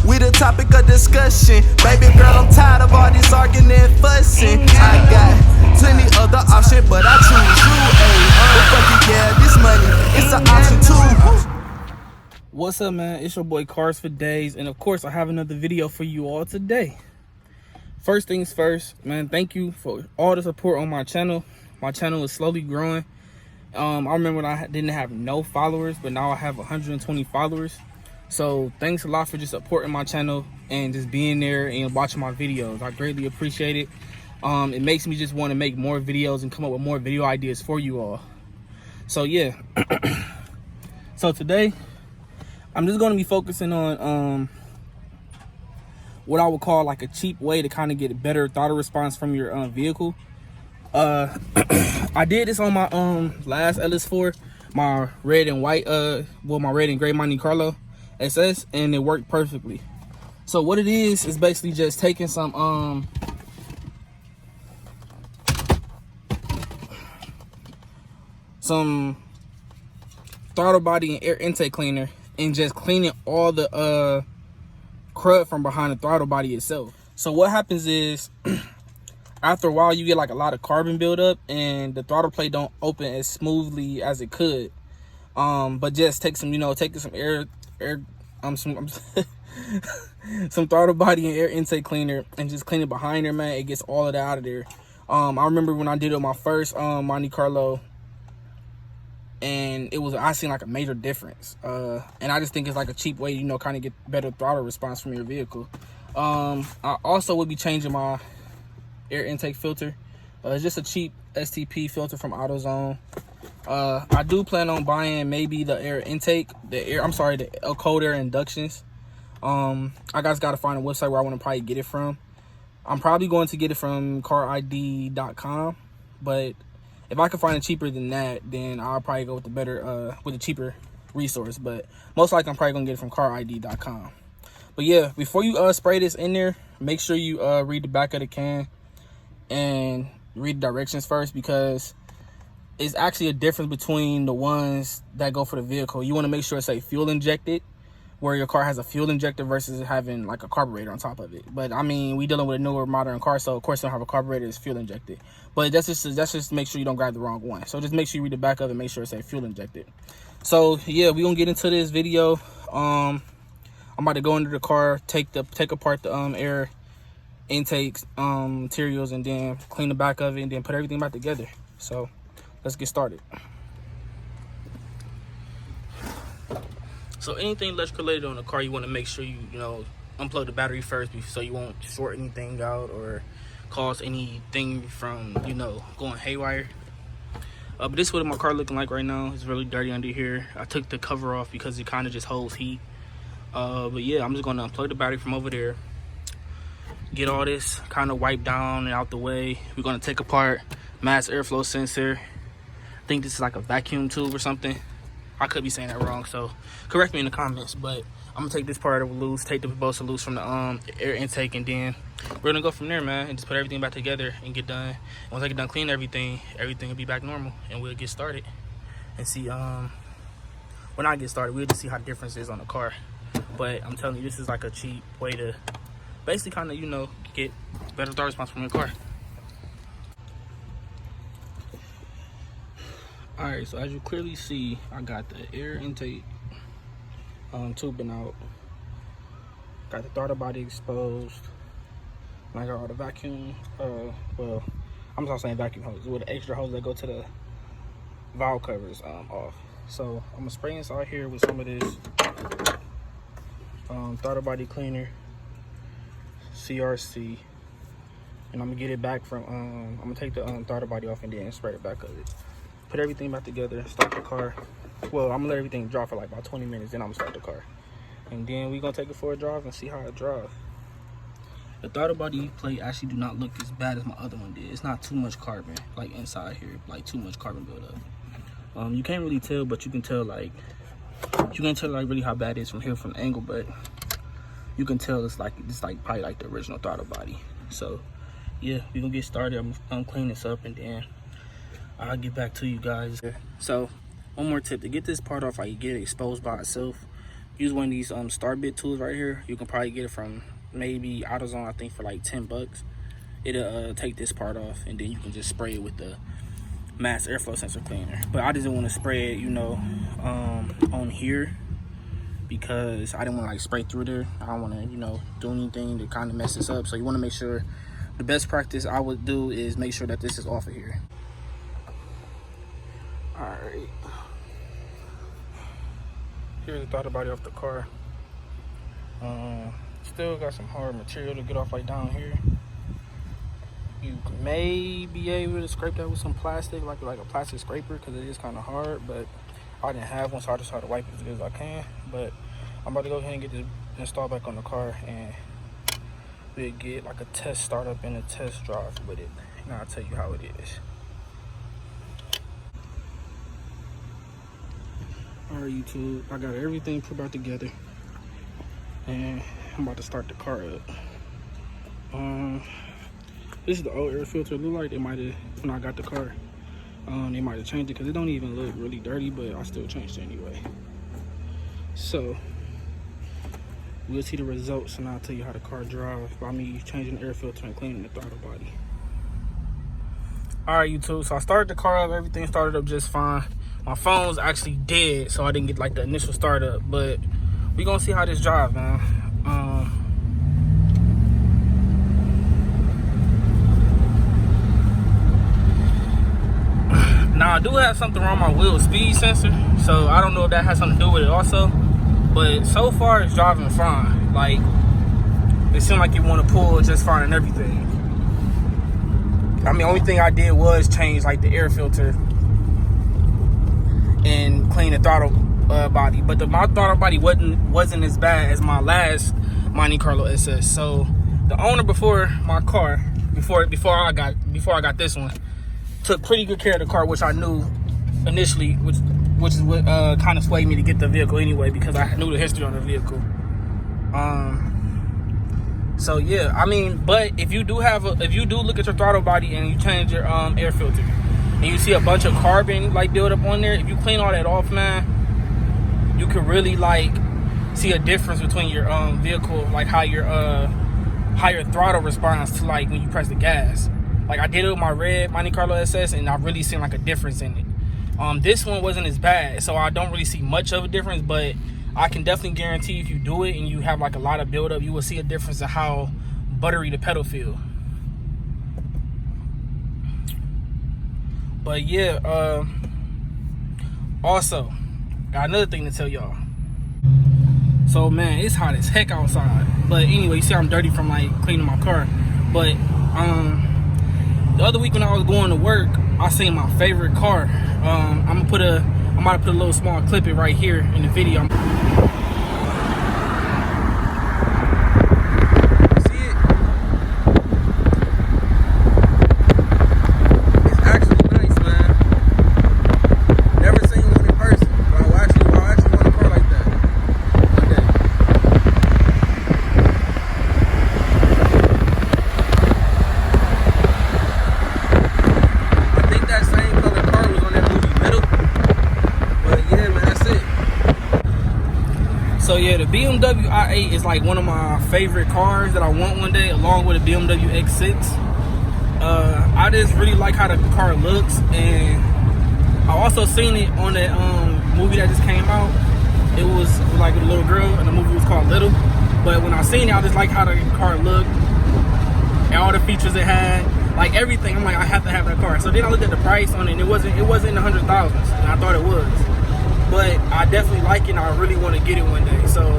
We the topic of discussion. Baby girl, I'm tired of all this arguing and fussing. I got plenty other options, but I choose you. But fuck it, yeah, this money, it's an option too. What's up, man? It's your boy CARZFORDAYZ, and of course I have another video for you all today. First things first, man, thank you for all the support on my channel. My channel is slowly growing. I remember when I didn't have no followers, but now I have 120 followers. So thanks a lot for just supporting my channel and just being there and watching my videos. I greatly appreciate it. It makes me just want to make more videos and come up with more video ideas for you all. So yeah. So today I'm just going to be focusing on what I would call like a cheap way to kind of get a better throttle response from your vehicle. I did this on my last LS4, my red and white my red and gray Monte Carlo SS, and it worked perfectly. So what it is basically just taking some throttle body and air intake cleaner and just cleaning all the crud from behind the throttle body itself. So what happens is after a while you get like a lot of carbon buildup and the throttle plate don't open as smoothly as it could. But just take some, taking some some throttle body and air intake cleaner and just clean it behind there, man. It gets all of that out of there. I remember when I did it on my first Monte Carlo, and I seen like a major difference. And I just think it's like a cheap way, kind of get better throttle response from your vehicle. I also would be changing my air intake filter. It's just a cheap STP filter from AutoZone. I do plan on buying maybe the air intake, the cold air inductions. I guys got to find a website where I want to probably get it from. I'm probably going to get it from carid.com, but if I can find it cheaper than that, then I'll probably go with the cheaper resource. But most likely I'm probably gonna get it from carid.com. But yeah, before you spray this in there, make sure you read the back of the can and read the directions first, because it's actually a difference between the ones that go for the vehicle. You want to make sure it's a fuel injected, where your car has a fuel injector versus having like a carburetor on top of it. But I mean, we dealing with a newer modern car, so of course they don't have a carburetor, it's fuel injected. But that's just to make sure you don't grab the wrong one. So just make sure you read the back of it, make sure it's a fuel injected. So yeah, we're gonna get into this video. I'm about to go into the car, take apart the air intakes materials, and then clean the back of it, and then put everything back together. So let's get started. So anything electrical related on the car, you want to make sure you unplug the battery first, so you won't short anything out or cause anything from going haywire. But this is what my car looking like right now. It's really dirty under here. I took the cover off because it kind of just holds heat. But yeah, I'm just going to unplug the battery from over there, get all this kind of wiped down and out the way. We're going to take apart mass airflow sensor. I think this is like a vacuum tube or something. I could be saying that wrong, so correct me in the comments. But I'm gonna take this part of loose, take the bolster loose from the air intake, and then we're gonna go from there, man, and just put everything back together and get done. And once I get done cleaning everything will be back normal, and we'll get started and see. When I get started, we'll just see how the difference is on the car. But I'm telling you, this is like a cheap way to basically kind of get better throttle response from your car. Alright, so as you clearly see, I got the air intake tubing out, got the throttle body exposed, and I got all the vacuum, well, I'm not saying vacuum hoses, with the extra hoses that go to the valve covers off. So I'm gonna spray inside here with some of this throttle body cleaner, CRC, and I'm gonna get it back from, I'm gonna take the throttle body off and then spray the back of it. Put everything back together, start the car. Well, I'm gonna let everything dry for like about 20 minutes, then I'm gonna start the car. And then we're gonna take it for a drive and see how it drives. The throttle body plate actually do not look as bad as my other one did. It's not too much carbon, like inside here, like too much carbon buildup. You can't really tell, but you can tell like really how bad it is from here from the angle, but you can tell it's like probably like the original throttle body. So yeah, we're gonna get started. I'm gonna clean this up and then I'll get back to you guys. So one more tip: to get this part off, like you get it exposed by itself, use one of these start bit tools right here. You can probably get it from maybe AutoZone, I think, for like 10 bucks. It'll take this part off, and then you can just spray it with the mass airflow sensor cleaner. But I didn't want to spray it, you know, on here, because I didn't want to like spray through there. I don't want to, you know, do anything to kind of mess this up. So you want to make sure, the best practice I would do is make sure that this is off of here. All right, here's the throttle body off the car. Still got some hard material to get off like down here. You may be able to scrape that with some plastic, like a plastic scraper, because it is kind of hard, but I didn't have one, so I just try to wipe it as good as I can. But I'm about to go ahead and get this installed back on the car, and we'll get like a test startup and a test drive with it, and I'll tell you how it is. All right, YouTube, I got everything put back together, and I'm about to start the car up. This is the old air filter. It looked like they might have, when I got the car, they might have changed it, because it don't even look really dirty, but I still changed it anyway. So we'll see the results, and I'll tell you how the car drives by me changing the air filter and cleaning the throttle body. All right, YouTube, so I started the car up. Everything started up just fine. My phone's actually dead, so I didn't get like the initial startup, but we gonna see how this drives, man. Now, I do have something wrong with my wheel speed sensor, so I don't know if that has something to do with it also. But so far, it's driving fine. Like, it seemed like you want to pull just fine and everything. I mean, the only thing I did was change like the air filter and clean the throttle body. But my throttle body wasn't as bad as my last MONTECARLO SS. So the owner before my car, before I got this one, took pretty good care of the car, which I knew initially, which is what kind of swayed me to get the vehicle anyway, because I knew the history on the vehicle. So yeah, I mean, but if you do look at your throttle body and you change your air filter, and you see a bunch of carbon like build up on there, if you clean all that off, man, you can really like see a difference between your vehicle, like how your throttle responds to like when you press the gas. Like I did it with my red MONTECARLO SS, and I really seen like a difference in it. This one wasn't as bad, so I don't really see much of a difference, but I can definitely guarantee if you do it and you have like a lot of buildup, you will see a difference in how buttery the pedal feel. But yeah, also got another thing to tell y'all. So man, it's hot as heck outside. But anyway, you see I'm dirty from like cleaning my car. But the other week when I was going to work, I seen my favorite car. I'm gonna put a little small clip it right here in the video. See it? It's actually nice, man. Never seen one in person, but I actually want a car like that one day. I think that same color car was on that movie Middle. But yeah, man, that's it. So yeah, the BMW i8 is like one of my favorite cars that I want one day, along with a BMW X6. I just really like how the car looks, and I also seen it on that movie that just came out. It was like a little girl, and the movie was called Little. But when I seen it, I just like how the car looked and all the features it had, like everything. I'm like, I have to have that car. So then I looked at the price on it, and it wasn't in the 100,000s, and I thought it was. But I definitely like it, and I really want to get it one day. So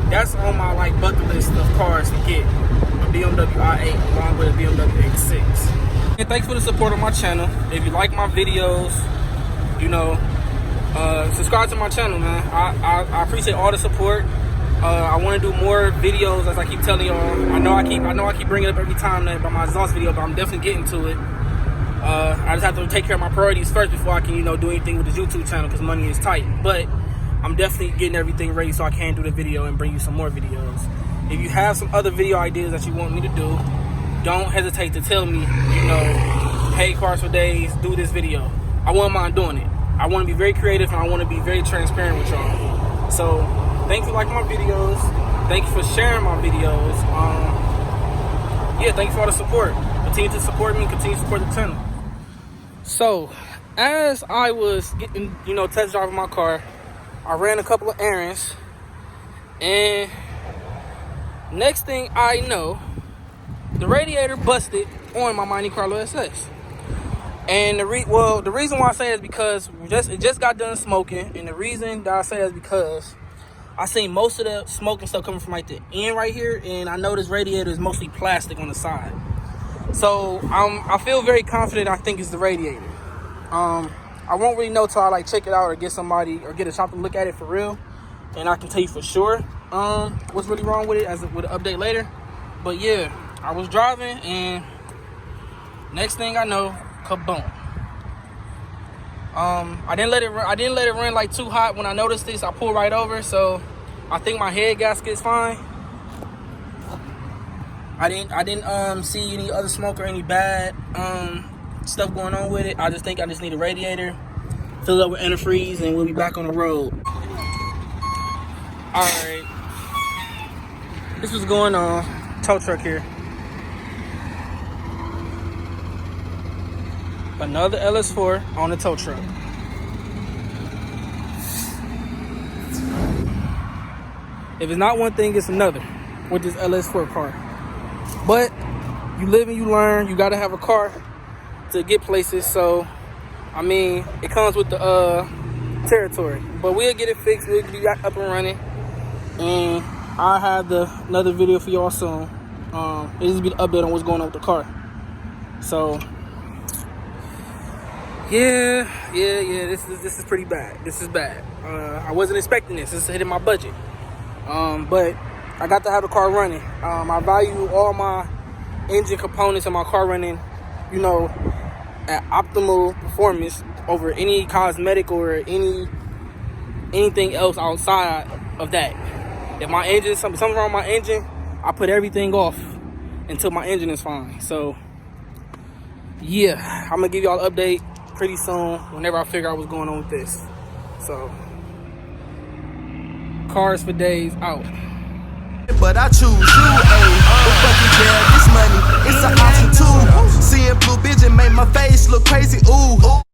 that's on my like bucket list of cars to get, a BMW i8 along with a BMW X6. And thanks for the support on my channel. If you like my videos, you know, subscribe to my channel, man. I appreciate all the support. I want to do more videos, as I keep telling y'all. I know I keep bringing it up every time that about my exhaust video, but I'm definitely getting to it. I just have to take care of my priorities first before I can, you know, do anything with this YouTube channel, because money is tight. But I'm definitely getting everything ready so I can do the video and bring you some more videos. If you have some other video ideas that you want me to do, don't hesitate to tell me, you know, hey, CARZFORDAYZ, do this video. I wouldn't mind doing it. I want to be very creative, and I want to be very transparent with y'all. So Thank you for liking my videos. Thank you for sharing my videos. Yeah, thank you for all the support. Continue to support me. Continue to support the channel. So, as I was getting, test driving my car, I ran a couple of errands, and next thing I know, the radiator busted on my Monte Carlo SS. And the reason why I say it is because it just got done smoking, and the reason that I say it is because I seen most of the smoking stuff coming from like the end right here, and I know this radiator is mostly plastic on the side. So I feel very confident. I think it's the radiator. I won't really know till I like check it out or get somebody or get a shop to look at it for real, and I can tell you for sure what's really wrong with it with an update later. But yeah, I was driving, and next thing I know, kaboom. I didn't let it run like too hot. When I noticed this, I pulled right over. So I think my head gasket is fine. I didn't see any other smoke or any bad stuff going on with it. I just think I just need a radiator, fill it up with antifreeze, and we'll be back on the road. All right, this was going on. Tow truck here. Another LS4 on the tow truck. If it's not one thing, it's another with this LS4 car. But you live and you learn. You got to have a car to get places. So, I mean, it comes with the territory. But we'll get it fixed. We'll be back up and running. And I'll have another video for y'all soon. This will be the update on what's going on with the car. So, yeah. This is pretty bad. This is bad. I wasn't expecting this. This is hitting my budget. But I got to have the car running. I value all my engine components in my car running, at optimal performance over any cosmetic or anything else outside of that. If my engine, something wrong with my engine, I put everything off until my engine is fine. So, yeah, I'm gonna give y'all an update pretty soon whenever I figure out what's going on with this. So, Cars for Days out. But I choose you, ayy. But fucking yeah, this money, it's an option too. Seeing blue bitch and make my face look crazy, ooh.